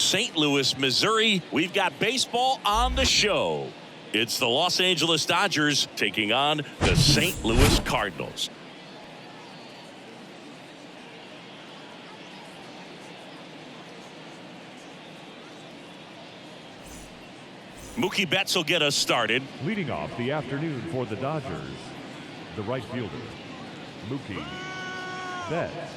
St. Louis, Missouri. We've got baseball on the show. It's the Los Angeles Dodgers taking on the St. Louis Cardinals. Mookie Betts will get us started. Leading off the afternoon for the Dodgers, the right fielder, Mookie Betts.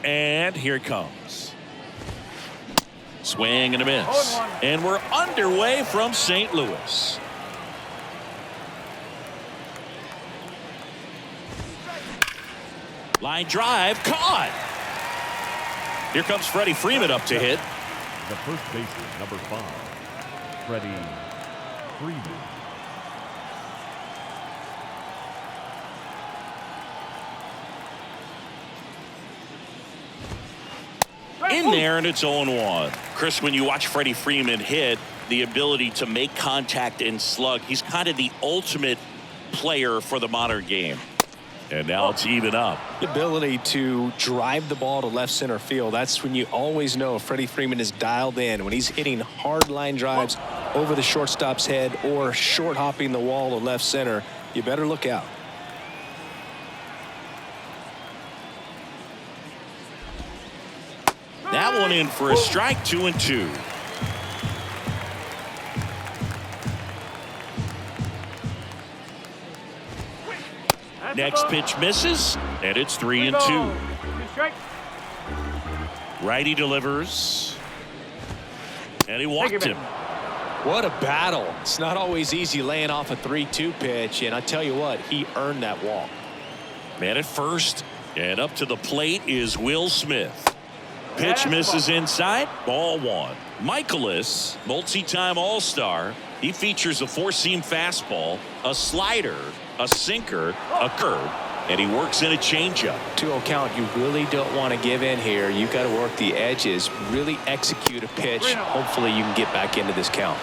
And here it comes. Swing and a miss. And we're underway from St. Louis. Line drive, caught. Here comes Freddie Freeman up to hit. The first baseman, number 5, Freddie Freeman. In there, and it's 0-1. Chris, when you watch Freddie Freeman hit, the ability to make contact and slug, he's kind of the ultimate player for the modern game. And now it's even up. The ability to drive the ball to left center field. That's when you always know Freddie Freeman is dialed in. When he's hitting hard line drives over the shortstop's head or short hopping the wall to left center, you better look out. That one in for a strike, 2-2. Next pitch misses, and it's 3-2. Righty delivers, and he walked him. What a battle. It's not always easy laying off a 3-2 pitch, and I tell you what, he earned that walk. Man at first, and up to the plate is Will Smith. Pitch misses inside, ball 1. Michaelis, multi-time All-Star. He features a 4-seam fastball, a slider, a sinker, a curve, and he works in a changeup. 2-0 count, you really don't want to give in here. You've got to work the edges, really execute a pitch. Hopefully you can get back into this count.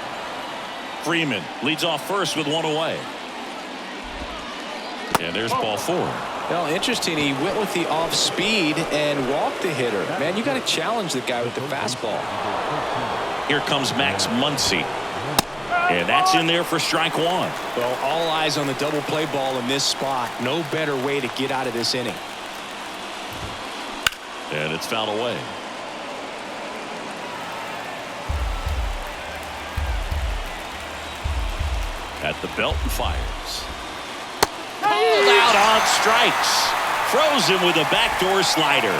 Freeman leads off first with 1 away. And there's ball 4. Well, interesting. He went with the off speed and walked the hitter. Man, you got to challenge the guy with the fastball. Here comes Max Muncy. And that's in there for strike 1. Well, all eyes on the double play ball in this spot. No better way to get out of this inning. And it's fouled away. At the belt and fires. Called out on strikes. Froze him with a backdoor slider.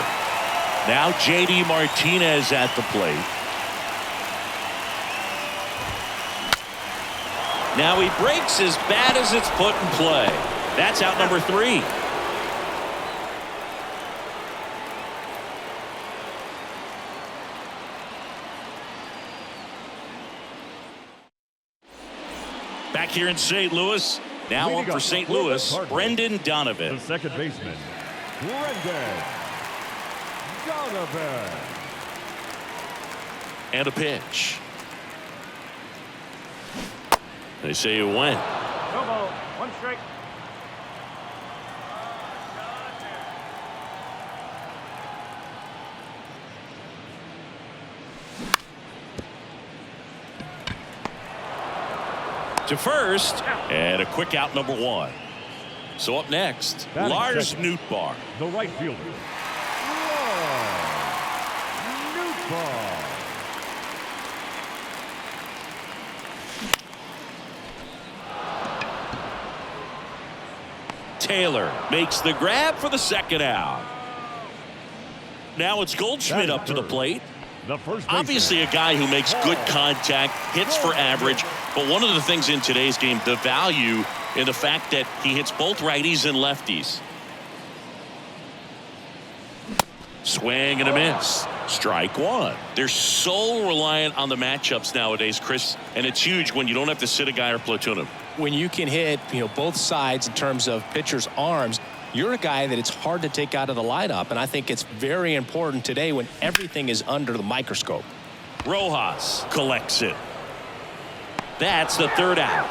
Now J.D. Martinez at the plate. Now he breaks as bad as it's put in play. That's out number 3. Back here in St. Louis. Now up for St. Louis, Brendan Donovan. The second baseman, Brendan Donovan. And a pitch. They say it went. No ball, 1 strike. To first, and a quick out, number 1. So up next, Batting Lars second, Nootbaar. The right fielder, Lars Nootbaar. Taylor makes the grab for the second out. Now it's Goldschmidt up to the plate. The first baseman. Obviously a guy who makes good contact, hits for average, but one of the things in today's game, the value in the fact that he hits both righties and lefties. Swing and a miss. Strike 1. They're so reliant on the matchups nowadays, Chris, and it's huge when you don't have to sit a guy or platoon him. When you can hit, both sides in terms of pitchers' arms, you're a guy that it's hard to take out of the lineup, and I think it's very important today when everything is under the microscope. Rojas collects it. That's the third out.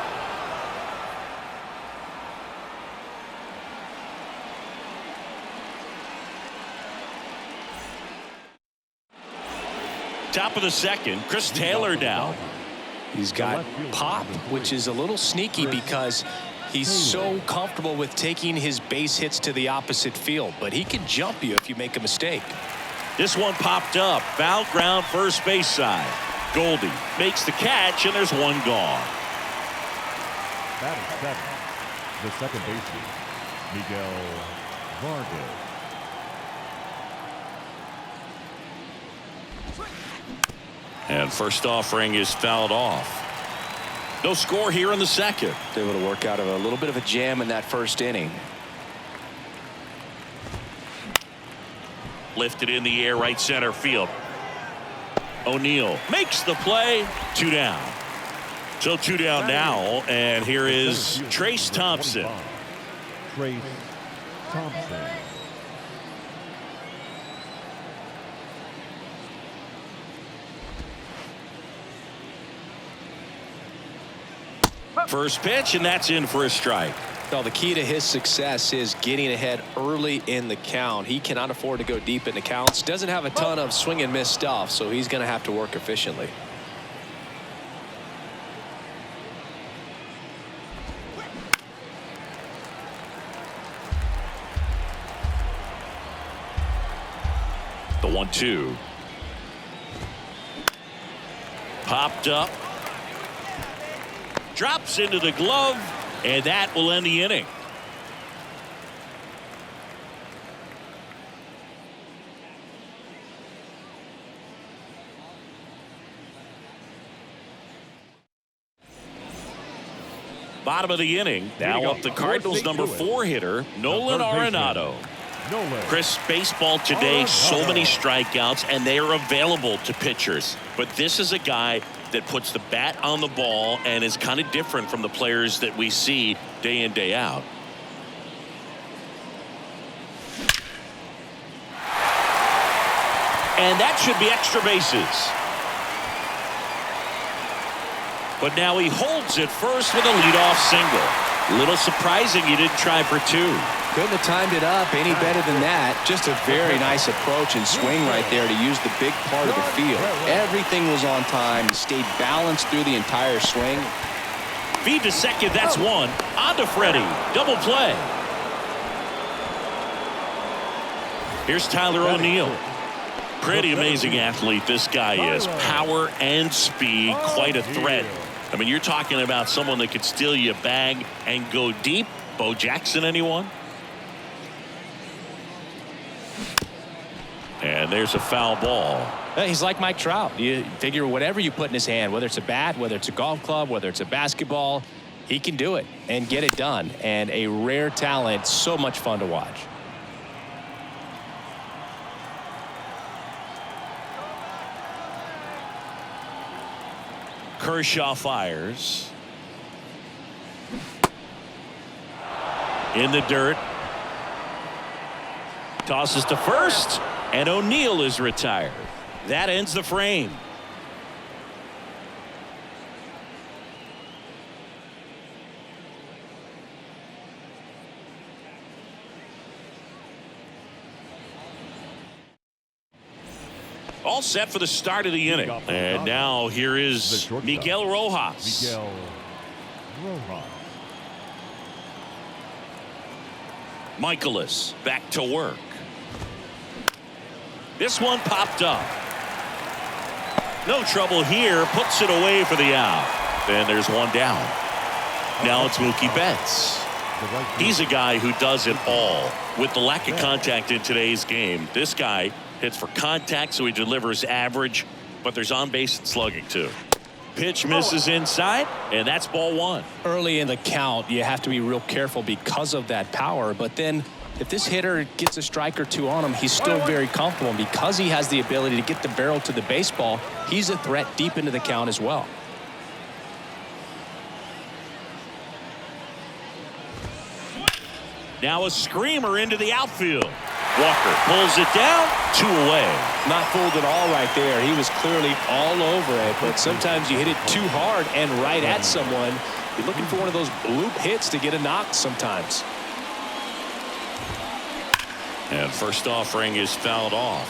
Top of the second, Chris Taylor down. He's got pop, which is a little sneaky because he's so comfortable with taking his base hits to the opposite field, but he can jump you if you make a mistake. This one popped up. Foul ground, first base side. Goldie makes the catch, and there's one gone. Batting seven, the second baseman, Miguel Vargas. And first offering is fouled off. No score here in the second. Able to work out of a little bit of a jam in that first inning. Lifted in the air, right center field. O'Neill makes the play. 2 down. So 2 down now, and here is Trace Thompson. Trace Thompson. First pitch, and that's in for a strike. Well, the key to his success is getting ahead early in the count. He cannot afford to go deep in the counts. Doesn't have a ton of swing and miss stuff, so he's going to have to work efficiently. The 1-2. Popped up. Drops into the glove, and that will end the inning. Bottom of the inning. Now up the Cardinals number 4 hitter, Nolan Arenado. Chris, baseball today, so many strikeouts, and they are available to pitchers. But this is a guy that puts the bat on the ball and is kind of different from the players that we see day in, day out. And that should be extra bases. But now he holds it first with a leadoff single. Little surprising he didn't try for 2. Couldn't have timed it up any better than that. Just a very nice approach and swing right there to use the big part of the field. Everything was on time. He stayed balanced through the entire swing. Feed to second. That's one. On to Freddie. Double play. Here's Tyler O'Neill. Pretty amazing athlete this guy is. Power and speed. Quite a threat. I mean, you're talking about someone that could steal you a bag and go deep. Bo Jackson, anyone? And there's a foul ball. He's like Mike Trout. You figure whatever you put in his hand, whether it's a bat, whether it's a golf club, whether it's a basketball, he can do it and get it done. And a rare talent, so much fun to watch. Kershaw fires. In the dirt. Tosses to first. And O'Neill is retired. That ends the frame. All set for the start of the inning. And now here is Miguel Rojas. Miguel Rojas. Michaelis back to work. This one popped up. No trouble here. Puts it away for the out. And there's one down. Now it's Mookie Betts. He's a guy who does it all. With the lack of contact in today's game, this guy hits for contact, so he delivers average, but there's on base and slugging too. Pitch misses inside, and that's ball 1. Early in the count, you have to be real careful because of that power, but then if this hitter gets a strike or 2 on him, he's still very comfortable, and because he has the ability to get the barrel to the baseball, he's a threat deep into the count as well. Now a screamer into the outfield. Walker pulls it down, 2 away. Not fooled at all right there. He was clearly all over it, but sometimes you hit it too hard and right at someone. You're looking for one of those bloop hits to get a knock sometimes. And first offering is fouled off.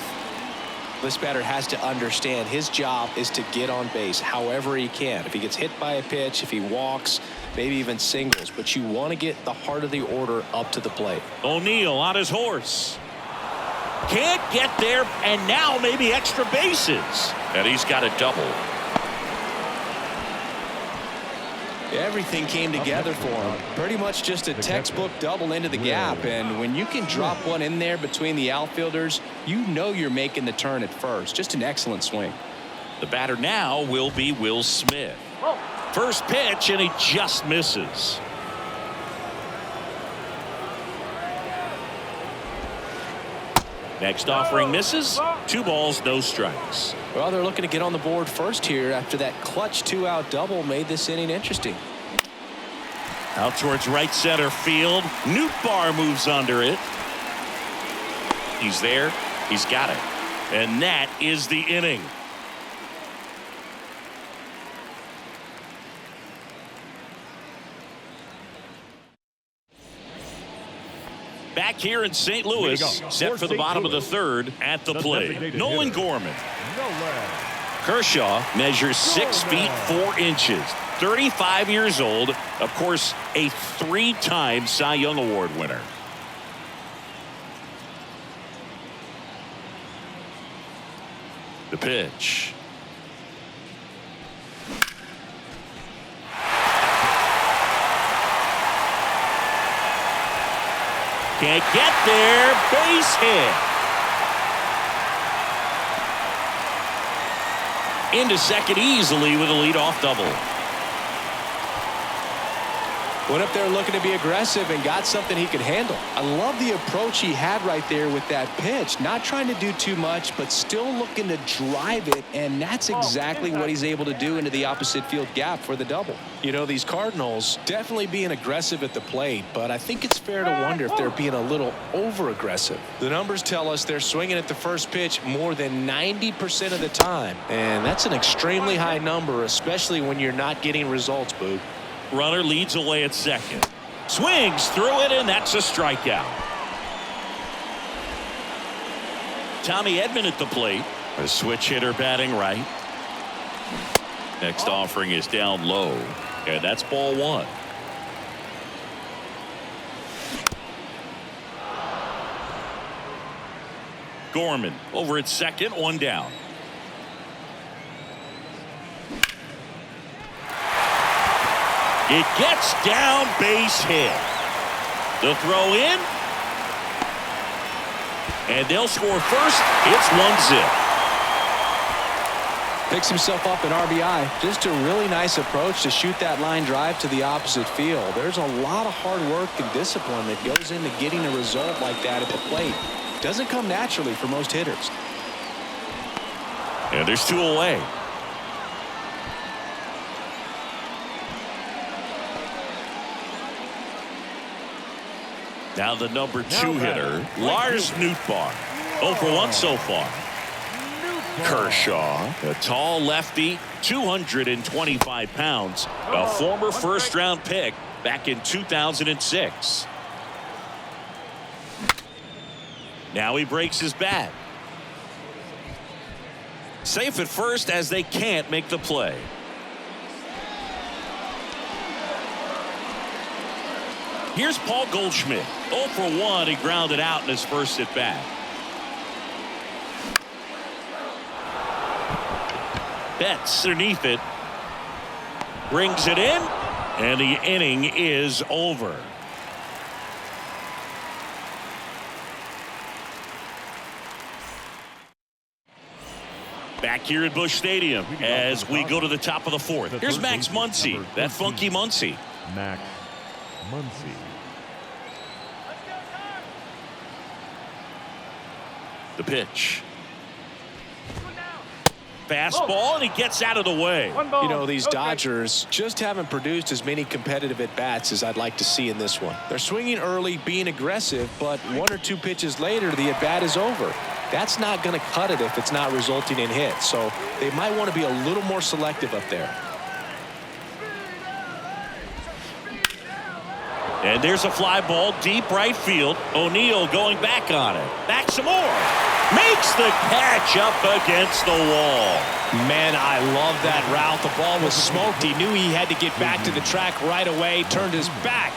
This batter has to understand his job is to get on base however he can. If he gets hit by a pitch, if he walks, maybe even singles, but you want to get the heart of the order up to the plate. O'Neill on his horse. Can't get there, and now maybe extra bases. And he's got a double. Everything came together for him. Pretty much just a textbook double into the gap. And when you can drop one in there between the outfielders, you know you're making the turn at first. Just an excellent swing. The batter now will be Will Smith. First pitch, and he just misses. Next offering misses. 2 balls, no strikes. Well, they're looking to get on the board first here after that clutch 2-out double made this inning interesting. Out towards right center field. Nootbaar moves under it. He's there. He's got it. And that is the inning. Back here in St. Louis, set for the bottom of the third at the plate. Nolan Gorman. Kershaw measures 6 feet 4 inches. 35 years old. Of course, a 3-time Cy Young Award winner. The pitch. Can't get there. Base hit. Into second easily with a leadoff double. Went up there looking to be aggressive and got something he could handle. I love the approach he had right there with that pitch. Not trying to do too much, but still looking to drive it, and that's exactly what he's able to do into the opposite field gap for the double. You know, these Cardinals definitely being aggressive at the plate, but I think it's fair to wonder if they're being a little over-aggressive. The numbers tell us they're swinging at the first pitch more than 90% of the time, and that's an extremely high number, especially when you're not getting results, Boog. Runner leads away at second. Swings through it, and that's a strikeout. Tommy Edman at the plate. A switch hitter batting right. Next offering is down low, and that's ball 1. Gorman over at second, 1 down. It gets down, base hit. The throw in. And they'll score first. It's 1-0. Picks himself up an RBI. Just a really nice approach to shoot that line drive to the opposite field. There's a lot of hard work and discipline that goes into getting a result like that at the plate. Doesn't come naturally for most hitters. And there's 2 away. Now the number 2 hitter, Lars Nootbaar. 0 for 1 so far. Kershaw, a tall lefty, 225 pounds, a former first-round pick back in 2006. Now he breaks his bat. Safe at first as they can't make the play. Here's Paul Goldschmidt. 0 for 1. He grounded out in his first at bat. Betts underneath it. Brings it in. And the inning is over. Back here at Busch Stadium as we go to the top of the 4th. Here's Max Muncy. That funky Muncy. Max Muncy. The pitch. Fastball, and he gets out of the way. You know, these Dodgers just haven't produced as many competitive at-bats as I'd like to see in this one. They're swinging early, being aggressive, but 1 or 2 pitches later, the at-bat is over. That's not going to cut it if it's not resulting in hits, so they might want to be a little more selective up there. And there's a fly ball deep right field. O'Neill going back on it. Back some more. Makes the catch up against the wall. Man, I love that route. The ball was smoked. He knew he had to get back to the track right away. Turned his back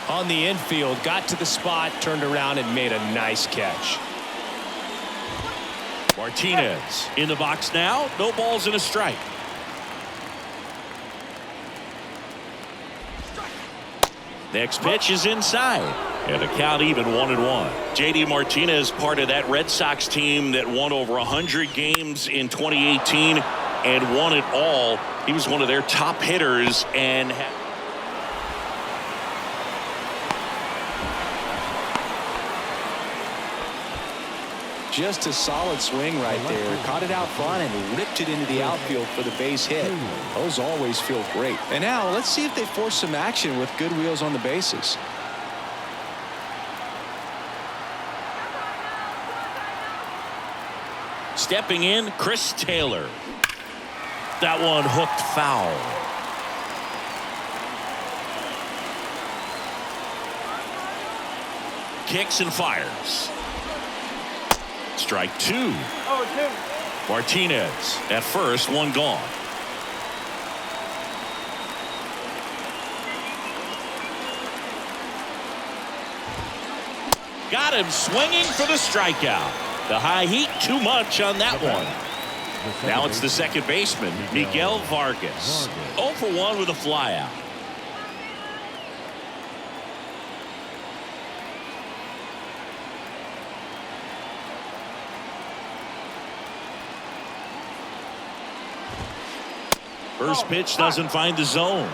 on the infield. Got to the spot. Turned around and made a nice catch. Martinez in the box now. No balls and a strike. Next pitch is inside. And a count even 1-1. J.D. Martinez, part of that Red Sox team that won over 100 games in 2018 and won it all. He was one of their top hitters and Just a solid swing right there. Caught it out front and ripped it into the outfield for the base hit. Those always feel great. And now let's see if they force some action with good wheels on the bases. stepping in, Chris Taylor. That one hooked foul. Kicks and fires. Strike two. Martinez at first, one gone. Got him swinging for the strikeout. The high heat, too much on that one. Now it's the second baseman, Miguel Vargas. 0 for 1 with a flyout. First pitch doesn't find the zone.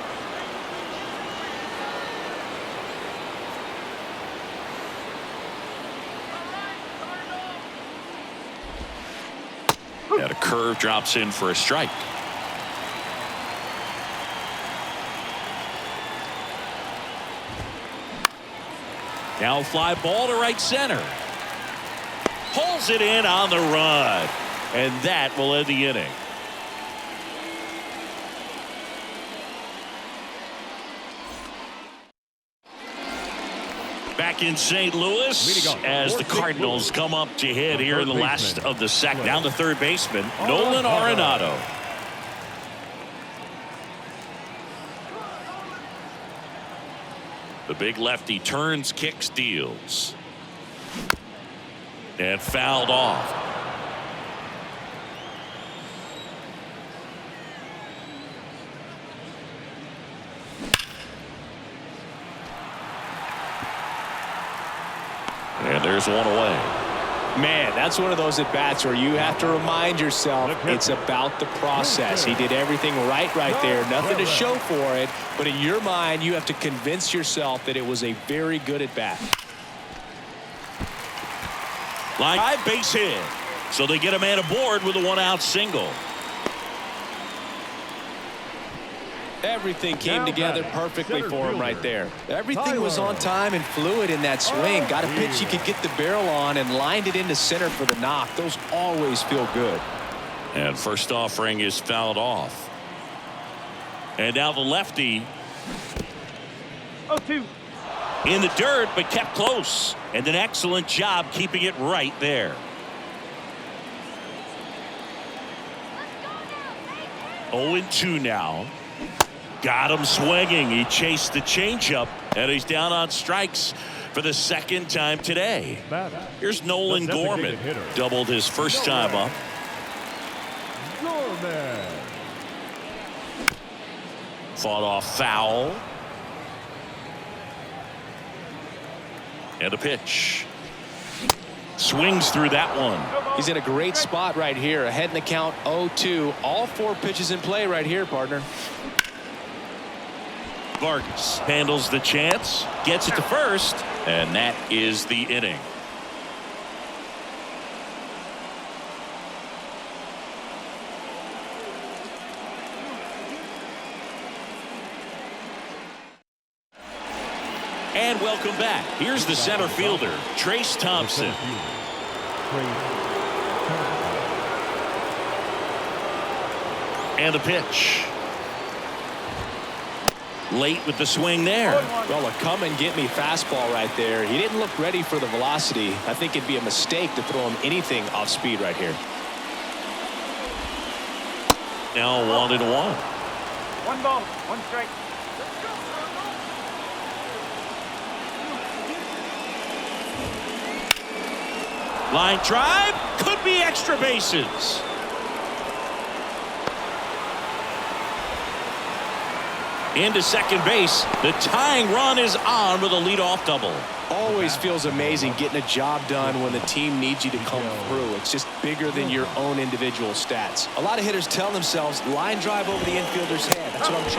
And a curve drops in for a strike. Now a fly ball to right center. Pulls it in on the run. And that will end the inning. Back in St. Louis as the Cardinals come up to hit here in the last of the second. Down to third baseman, Nolan Arenado. The big lefty turns, kicks, deals. And fouled off. And there's one away. Man, that's one of those at bats where you have to remind yourself it's about the process. He did everything right there. Nothing to show for it. But in your mind, you have to convince yourself that it was a very good at bat. High base hit. So they get a man aboard with a one-out single. Everything came together perfectly for him right there. Everything was on time and fluid in that swing. Got a pitch he could get the barrel on and lined it into center for the knock. Those always feel good. And first offering is fouled off. And now the lefty. 0-2. In the dirt, but kept close. And an excellent job keeping it right there. Oh, 0-2 now. Got him swinging. He chased the changeup, and he's down on strikes for the second time today. Here's Nolan Gorman. Doubled his first time up. Fought off foul. And a pitch. Swings through that one. He's in a great spot right here. Ahead in the count, 0-2. All 4 pitches in play right here, partner. Vargas handles the chance, gets it to first, and that is the inning. And welcome back. Here's the center fielder, Trace Thompson. And a pitch. Late with the swing there. Well, a come-and-get-me fastball right there. He didn't look ready for the velocity. I think it'd be a mistake to throw him anything off speed right here. Now 1-1. 1 ball, 1 strike. Line drive. Could be extra bases. Into second base. The tying run is on with a leadoff double. Always feels amazing getting a job done when the team needs you to come through. It's just bigger than your own individual stats. A lot of hitters tell themselves line drive over the infielder's head. That's what I'm trying